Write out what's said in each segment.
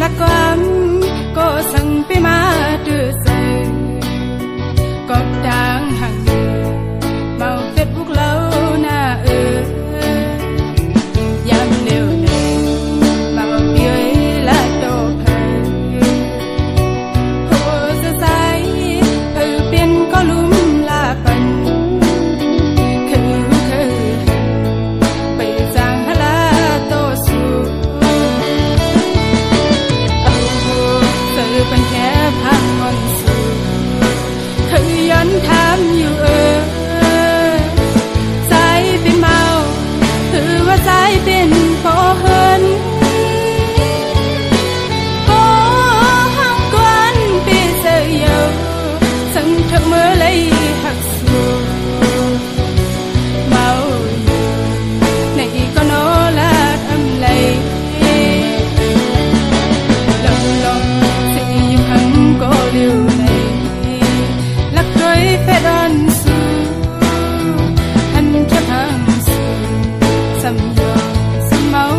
là con có sang pe ma đưa say có đang hàng bao Facebook lâu na yam liều này bao bia là đồ phơi hồ sơ say biên có lúm là phầnเป็นแค่พังงอนสูเคยย้อนถามอยู่สายเป็นเมาหรือว่าสายเป็นพอเฮินก็ห้างกวนเปเสียสังเถอะเมื่อไรหักสูเมาในก็โนละทำไรđiều này lắc đôi phép đơn su anh khép hàng su sầm dò sầm máu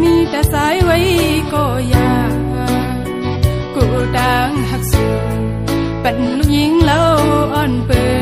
มีแต่สายไว้ก็ยากูดังหักสูเป็นลูกหญิงแล้วอ่อนเปิด